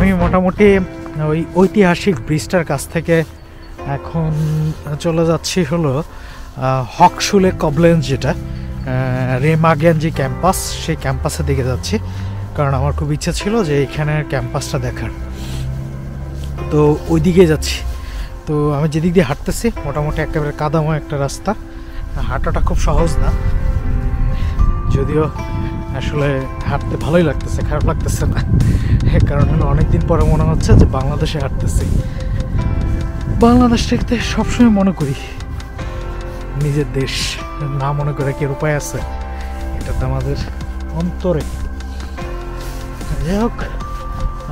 আমি মোটামুটি ওই ঐতিহাসিক ব্রিজটার কাছ থেকে এখন চলে যাচ্ছি হলো হকশুলে কবলেন্স, যেটা রেমাগেন যে ক্যাম্পাস, সেই ক্যাম্পাসের দিকে যাচ্ছি। কারণ আমার খুব ইচ্ছা ছিল যে এখানের ক্যাম্পাসটা দেখার, তো ওই দিকে যাচ্ছি। তো আমি যেদিক দিয়ে হাঁটতেছি মোটামুটি একেবারে কাদাময় একটা রাস্তা, হাঁটাটা খুব সহজ না, যদিও আসলে হাঁটতে ভালোই লাগতেছে, খারাপ লাগতেছে না। কারণ হলো অনেকদিন পরে মনে হচ্ছে যে বাংলাদেশে হাঁটতেছি। বাংলাদেশ দেখতে সবসময় মনে করি নিজের দেশ, না মনে করে কি উপায় আছে? এটা তো আমাদের অন্তরে। যাই হোক,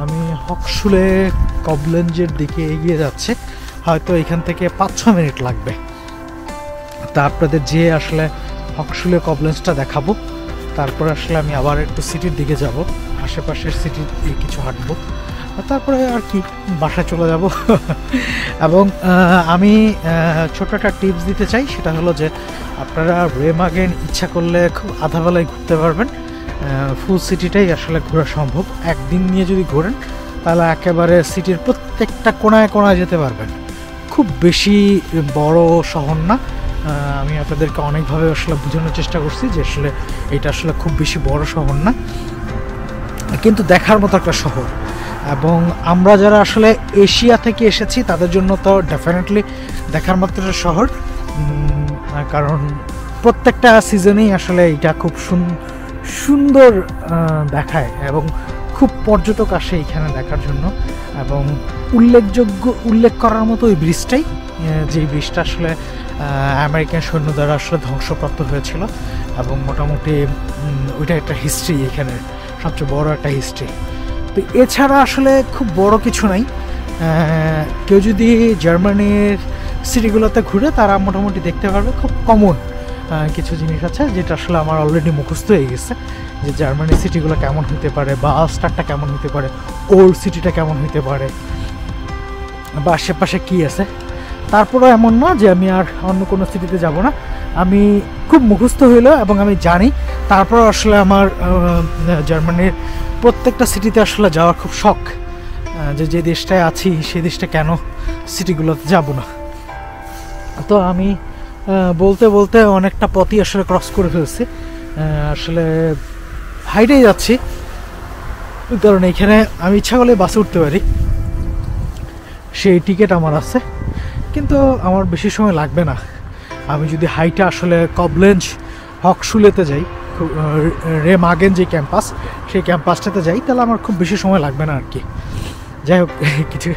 আমি হকশুলে কবলেন্সের দিকে এগিয়ে যাচ্ছে, হয়তো এখান থেকে 5-6 মিনিট লাগবে। তা আপনাদের যে আসলে হকশুলে কবলেন্সটা দেখাবো, তারপরে আসলে আমি আবার একটু সিটির দিকে যাব, আশেপাশের সিটির কিছু হাঁটবো, তারপরে আর কি বাসায় চলে যাব। এবং আমি ছোট একটা টিপস দিতে চাই, সেটা হলো যে আপনারা রেমাগেন ইচ্ছা করলে খুব আধা বেলায় ঘুরতে পারবেন, ফুল সিটিটাই আসলে ঘোরা সম্ভব। একদিন নিয়ে যদি ঘোরেন তাহলে একেবারে সিটির প্রত্যেকটা কোনায় কোনায় যেতে পারবেন। খুব বেশি বড় শহর না, আমি আপনাদেরকে অনেকভাবে আসলে বোঝানোর চেষ্টা করছি যে আসলে এটা আসলে খুব বেশি বড় শহর না, কিন্তু দেখার মতো একটা শহর। এবং আমরা যারা আসলে এশিয়া থেকে এসেছি তাদের জন্য তো ডেফিনেটলি দেখার মতো একটা শহর, কারণ প্রত্যেকটা সিজনেই আসলে এটা খুব সুন্দর দেখায় এবং খুব পর্যটক আসে এখানে দেখার জন্য। এবং উল্লেখ করার মতো ওই ব্রিজটাই, যে ব্রিজটা আসলে আমেরিকান সৈন্য দ্বারা আসলে ধ্বংসপ্রাপ্ত হয়েছিল, এবং মোটামুটি ওইটা একটা হিস্ট্রি, এখানে সবচেয়ে বড় একটা হিস্ট্রি। তো এছাড়া আসলে খুব বড় কিছু নাই। কেউ যদি জার্মানির সিটিগুলোতে ঘুরে তারা মোটামুটি দেখতে পারবে খুব কমন কিছু জিনিস আছে, যেটা আসলে আমার অলরেডি মুখস্থ হয়ে গেছে, যে জার্মানির সিটিগুলো কেমন হতে পারে, বা আলস্টারটা কেমন হতে পারে, ওল্ড সিটিটা কেমন হতে পারে, বা আশেপাশে কী আছে। তারপরেও এমন না যে আমি আর অন্য কোনো সিটিতে যাব না, আমি খুব মুখস্থ হইলো এবং আমি জানি, তারপর আসলে আমার জার্মানির প্রত্যেকটা সিটিতে আসলে যাওয়ার খুব শখ, যে দেশটায় আছি সেই দেশটা কেন সিটিগুলোতে যাব না। তো আমি বলতে বলতে অনেকটা পথই আসলে ক্রস করে ফেলছি, আসলে হাইটেই যাচ্ছি, কারণ এখানে আমি ইচ্ছা করলে বাসে উঠতে পারি, সেই টিকিট আমার আছে, কিন্তু আমার বেশি সময় লাগবে না। আমি যদি হাইটে আসলে কবলেন্স হকশুলেতে যাই, রেমাগেন যে ক্যাম্পাস, সেই ক্যাম্পাসটাতে যাই, তাহলে আমার খুব বেশি সময় লাগবে না আর কি। যাই হোক, কিছু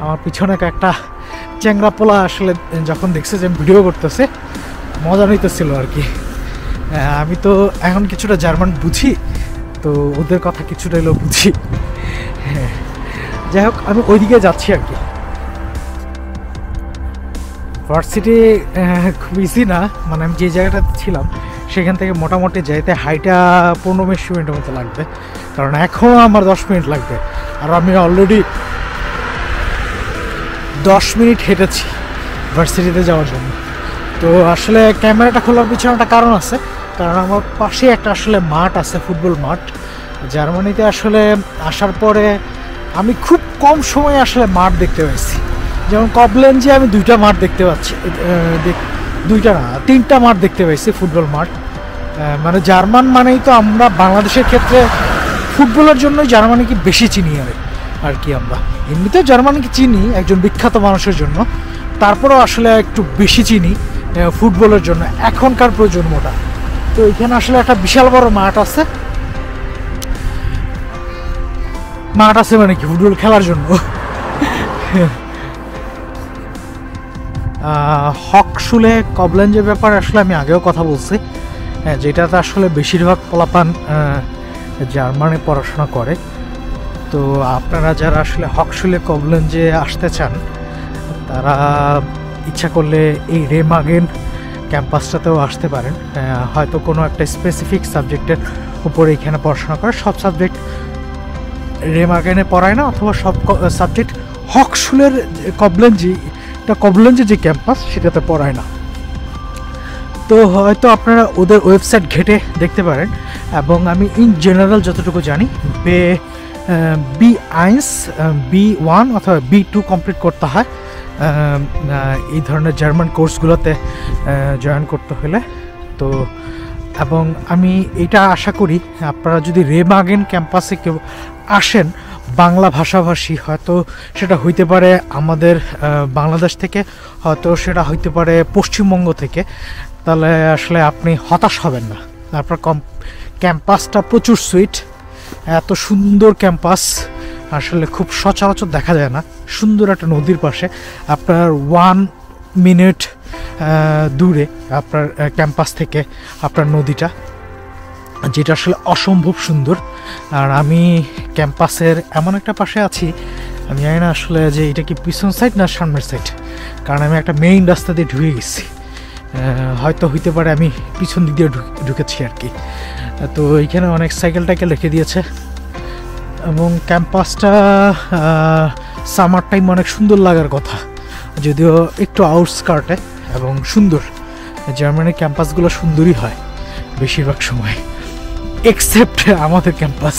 আমার পিছনে একটা চ্যাংরা পোলা আসলে যখন দেখছে যে আমি ভিডিও করতেছে, মজা নিতেছিল আর কি। আমি তো এখন কিছুটা জার্মান বুঝি, তো ওদের কথা কিছুটা হলেও বুঝি। হ্যাঁ, যাই হোক, আমি ওইদিকে যাচ্ছি আর কি। ভার্সিটি খুব ইজি না, মানে আমি যে জায়গাটাতে ছিলাম সেখান থেকে মোটামুটি যাইতে হাইটা 15-20 মিনিটের মতো লাগবে, কারণ এখনও আমার 10 মিনিট লাগবে, আর আমি অলরেডি 10 মিনিট হেঁটেছি ভার্সিটিতে যাওয়ার জন্য। তো আসলে ক্যামেরাটা খোলার পিছনে একটা কারণ আছে, কারণ আমার পাশে একটা আসলে মাঠ আছে, ফুটবল মাঠ। জার্মানিতে আসলে আসার পরে আমি খুব কম সময়ে আসলে মাঠ দেখতে পাইছি। যেমন কবলেন্সে আমি 2টা মাঠ দেখতে পাচ্ছি, 2টা না 3টা মাঠ দেখতে পাইছি, ফুটবল মাঠ। মানে জার্মান মানেই তো আমরা বাংলাদেশের ক্ষেত্রে ফুটবলের জন্যই জার্মানিকে বেশি চিনি আর কি। আমরা এমনিতেও জার্মানিকে চিনি একজন বিখ্যাত মানুষের জন্য, তারপরেও আসলে একটু বেশি চিনি ফুটবলের জন্য এখনকার প্রজন্মটা। তো এখানে আসলে একটা বিশাল বড় মাঠ আছে মানে কি ফুটবল খেলার জন্য। হকশুলে কবলেন্সের ব্যাপারে আসলে আমি আগেও কথা বলছি, যেটাতে আসলে বেশিরভাগ পোলাপান জার্মানি পড়াশোনা করে। তো আপনারা যারা আসলে হকশুলে কবলেন্সে আসতে চান, তারা ইচ্ছা করলে এই রেমাগেন ক্যাম্পাসটাতেও আসতে পারেন। হয়তো কোনো একটা স্পেসিফিক সাবজেক্টের উপরে এখানে পড়াশোনা করে, সব সাবজেক্ট রেমাগেনে পড়ায় না, অথবা সব সাবজেক্ট হকশুলের কবলেন্সে যে ক্যাম্পাস সেটাতে পড়ায় না। তো হয়তো আপনারা ওদের ওয়েবসাইট ঘেটে দেখতে পারেন। এবং আমি ইন জেনারেল যতটুকু জানি, B1 B1 অথবা B2 কমপ্লিট করতে হয় এই ধরনের জার্মান কোর্সগুলোতে জয়েন করতে হলে। তো এবং আমি এটা আশা করি আপনারা যদি রেমাগেন ক্যাম্পাসে কেউ আসেন বাংলা ভাষাভাষী, হয়তো সেটা হইতে পারে আমাদের বাংলাদেশ থেকে, হয়তো সেটা হইতে পারে পশ্চিমবঙ্গ থেকে, তাহলে আসলে আপনি হতাশ হবেন না। তারপর ক্যাম্পাসটা প্রচুর সুইট, এত সুন্দর ক্যাম্পাস আসলে খুব সচরাচর দেখা যায় না। সুন্দর একটা নদীর পাশে আপনার 1 মিনিট দূরে আপনার ক্যাম্পাস থেকে আপনার নদীটা, যেটা আসলে অসম্ভব সুন্দর। আর আমি ক্যাম্পাসের এমন একটা পাশে আছি, আমি জানি না আসলে যে এটা কি পিছন সাইড না সামনের সাইড, কারণ আমি একটা মেইন রাস্তা দিয়ে ঢুকে গেছি, হয়তো হইতে পারে আমি পিছন দিক দিয়ে ঢুকেছি আর কি। তো এইখানে অনেক সাইকেল টাইকেল রেখে দিয়েছে এবং ক্যাম্পাসটা সামার টাইম অনেক সুন্দর লাগার কথা, যদিও একটু আউটস্কার্টে এবং সুন্দর। জার্মানির ক্যাম্পাসগুলো সুন্দরই হয় বেশিরভাগ সময়, এক্সেপ্ট আমাদের ক্যাম্পাস।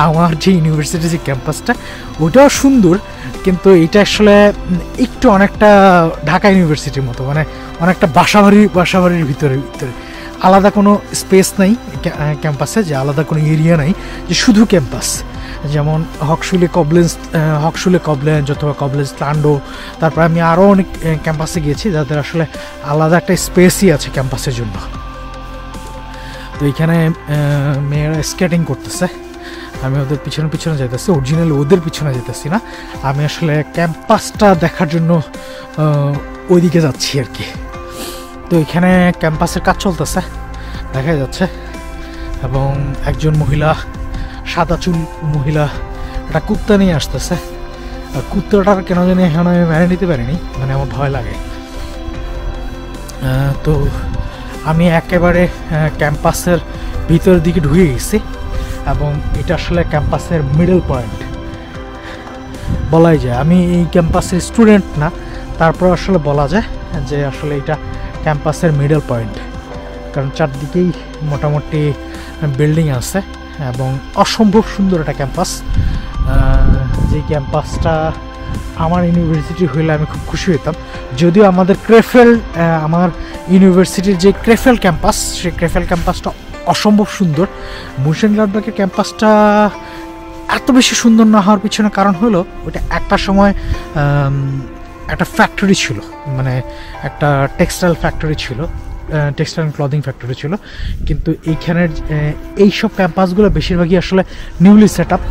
আমার যে ইউনিভার্সিটির যে ক্যাম্পাসটা ওটাও সুন্দর, কিন্তু এটা আসলে একটু অনেকটা ঢাকা ইউনিভার্সিটির মতো, মানে অনেকটা বাসাবাড়ির ভিতরে আলাদা কোনো স্পেস নাই ক্যাম্পাসে, যে আলাদা কোনো এরিয়া নাই যে শুধু ক্যাম্পাস। যেমন হকশুলে কবলেঞ্জ অথবা কবলেঞ্জ লান্ডো, তারপর আমি আরও অনেক ক্যাম্পাসে গিয়েছি যাদের আসলে আলাদা একটা স্পেসই আছে ক্যাম্পাসের জন্য। তো এইখানে মেয়েরা স্কেটিং করতেছে, আমি ওদের পিছনে যেতেছি, অরিজিনালি ওদের পিছনে যেতেছি না, আমি আসলে ক্যাম্পাসটা দেখার জন্য ওইদিকে যাচ্ছি আর কি। তো এখানে ক্যাম্পাসের কাজ চলতেছে দেখা যাচ্ছে, এবং একজন মহিলা, সাদা চুল মহিলা, একটা কুত্তা নিয়ে আসতেছে। কুত্তাটার কেন জানি এখন আমি মেনে নিতে পারিনি, মানে আমার ভয় লাগে। তো আমি একেবারে ক্যাম্পাসের ভিতরের দিকে ঢুকে গেছি, এবং এটা আসলে ক্যাম্পাসের মিডল পয়েন্ট বলাই যায়। আমি এই ক্যাম্পাসের স্টুডেন্ট না, তারপর আসলে বলা যায় যে আসলে এটা ক্যাম্পাসের মিডল পয়েন্ট, কারণ চারদিকেই মোটামুটি বিল্ডিং আছে এবং অসম্ভব সুন্দর একটা ক্যাম্পাস। যে ক্যাম্পাসটা আমার ইউনিভার্সিটি হইলে আমি খুব খুশি হইতাম, যদিও আমাদের আমার ইউনিভার্সিটির যে ক্রেফেল ক্যাম্পাস, সেই ক্রেফেল ক্যাম্পাসটা অসম্ভব সুন্দর। মুনশেনগ্লাডবাখের ক্যাম্পাসটা এত বেশি সুন্দর না হওয়ার পিছনে কারণ হলো ওটা একটা সময় একটা ফ্যাক্টরি ছিল, মানে একটা টেক্সটাইল ফ্যাক্টরি ছিল, টেক্সটাইল অ্যান্ড ক্লদিং ফ্যাক্টরি ছিল। কিন্তু এইখানের এইসব ক্যাম্পাসগুলো বেশিরভাগই আসলে নিউলি সেট আপ,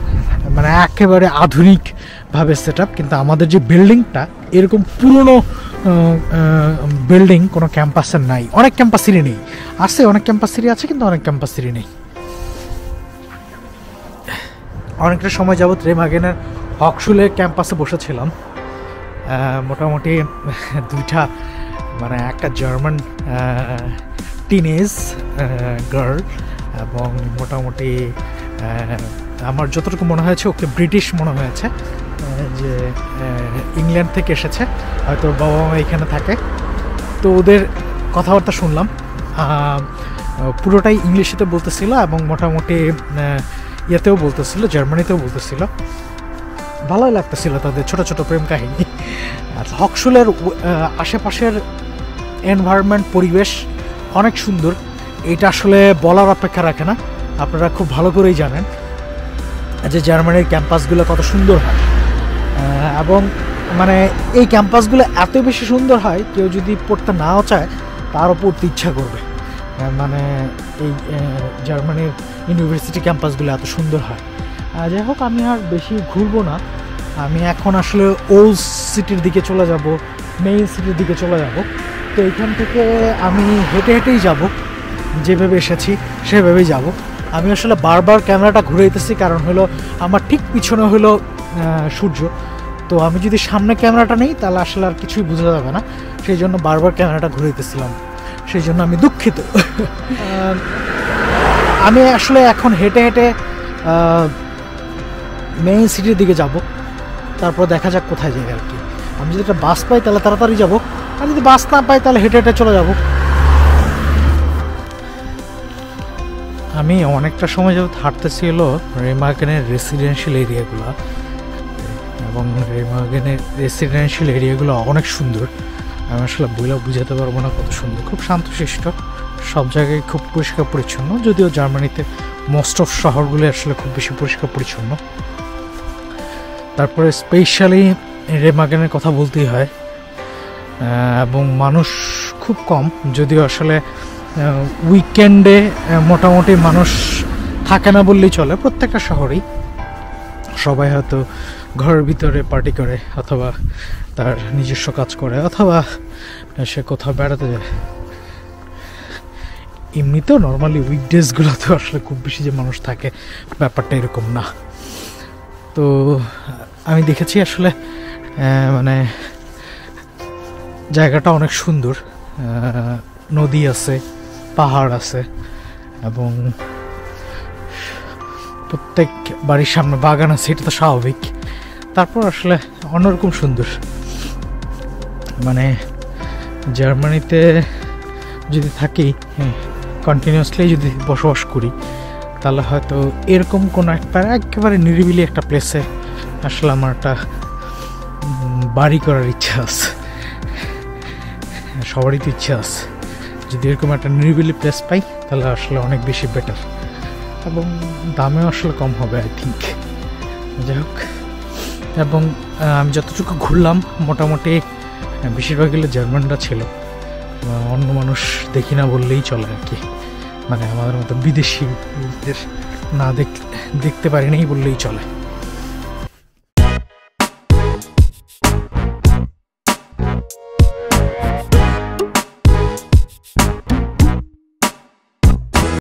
মানে একেবারে আধুনিকভাবে সেট আপ। কিন্তু আমাদের যে বিল্ডিংটা এরকম পুরনো বিল্ডিং কোনো ক্যাম্পাসের নাই, অনেক ক্যাম্পাসেরই নেই, আছে অনেক ক্যাম্পাসেরই আছে কিন্তু অনেক ক্যাম্পাসেরই নেই। অনেকটা সময় যাবৎ রেমাগেনের হকশুলে ক্যাম্পাসে বসেছিলাম, মোটামুটি দুইটা, মানে একটা জার্মান টিনেজ গার্ল এবং মোটামুটি আমার যতটুকু মনে হয়েছে ওকে ব্রিটিশ মনে হয়েছে, যে ইংল্যান্ড থেকে এসেছে, হয়তো বাবা মা এখানে থাকে। তো ওদের কথাবার্তা শুনলাম, পুরোটাই ইংলিশেতে বলতেছিল এবং মোটামুটি ইয়েতেও বলতেছিল, জার্মানিতেও বলতেছিল। ভালোই লাগতেছিল তাদের ছোট ছোট প্রেম কাহিনী। আর হকশুলের আশেপাশের এনভায়রনমেন্ট, পরিবেশ অনেক সুন্দর, এটা আসলে বলার অপেক্ষা রাখে না। আপনারা খুব ভালো করেই জানেন যে জার্মানির ক্যাম্পাসগুলো কত সুন্দর হয়, এবং মানে এই ক্যাম্পাসগুলো এত বেশি সুন্দর হয় কেউ যদি পড়তে নাও চায় তারও পড়তে ইচ্ছা করবে। মানে এই জার্মানির ইউনিভার্সিটি ক্যাম্পাসগুলো এত সুন্দর হয়। যাই হোক, আমি আর বেশি ঘুরবো না, আমি এখন আসলে ওল্ড সিটির দিকে চলে যাব, মেইন সিটির দিকে চলে যাব। তো এখান থেকে আমি হেঁটে হেঁটেই যাব, যেভাবে এসেছি সেভাবেই যাব। আমি আসলে বারবার ক্যামেরাটা ঘুরে দিতেছি, কারণ হলো আমার ঠিক পিছনে হলো সূর্য। তো আমি যদি সামনে ক্যামেরাটা নেই তাহলে আসলে আর কিছুই বোঝা যাবে না, সেই জন্য বারবার ক্যামেরাটা ঘুরে দিতেছিলাম, সেই জন্য আমি দুঃখিত। আমি আসলে এখন হেঁটে হেঁটে মেইন সিটির দিকে যাব, তারপর দেখা যাক কোথায় যাই আর কি। আমি যদি একটা বাস পাই তাহলে তাড়াতাড়ি যাব, আর যদি বাস না পাই তাহলে হেঁটে হেঁটে চলে যাব। আমি অনেকটা সময় যাবত হাঁটতেছি হলো রেমাগেনের রেসিডেন্সিয়াল এরিয়াগুলো, এবং রেমাগেনের রেসিডেন্সিয়াল এরিয়াগুলো অনেক সুন্দর। আমি আসলে বইলেও বুঝাতে পারবো না কত সুন্দর, খুব শান্তশিষ্ট, সব জায়গায় খুব পরিষ্কার পরিচ্ছন্ন। যদিও জার্মানিতে মোস্ট অফ শহরগুলো আসলে খুব বেশি পরিষ্কার পরিচ্ছন্ন। তারপরে স্পেশালি রেমাগেনের কথা বলতেই হয়, এবং মানুষ খুব কম, যদিও আসলে উইকেন্ডে মোটামুটি মানুষ থাকে না বললেই চলে। প্রত্যেকটা শহরেই সবাই হয়তো ঘরের ভিতরে পার্টি করে, অথবা তার নিজস্ব কাজ করে, অথবা সে কোথাও বেড়াতে যায়। এমনিতেও নর্মালি উইকডেজগুলোতে আসলে খুব বেশি যে মানুষ থাকে ব্যাপারটা এরকম না। তো আমি দেখেছি আসলে মানে জায়গাটা অনেক সুন্দর, নদী আছে, পাহাড় আছে, এবং প্রত্যেক বাড়ির সামনে বাগান আছে, এটা তো স্বাভাবিক। তারপর আসলে অন্যরকম সুন্দর। মানে জার্মানিতে যদি থাকি, কন্টিনিউয়াসলি যদি বসবাস করি, তাহলে হয়তো এরকম কোনো একেবারে নিরিবিলি একটা প্লেসে আসলে আমার একটা বাড়ি করার ইচ্ছা আছে। সবারই তো ইচ্ছা আছে, যদি এরকম একটা নিরিবিলি প্লেস পাই তাহলে আসলে অনেক বেশি বেটার, এবং দামেও আসলে কম হবে আই থিঙ্ক। যাই হোক, এবং আমি যতটুকু ঘুরলাম মোটামুটি বেশিরভাগ গেলে জার্মানরা ছিল, অন্য মানুষ দেখি না বললেই চলে আর কি। মানে আমাদের মতো বিদেশিদের না দেখতে পারিনি বললেই চলে।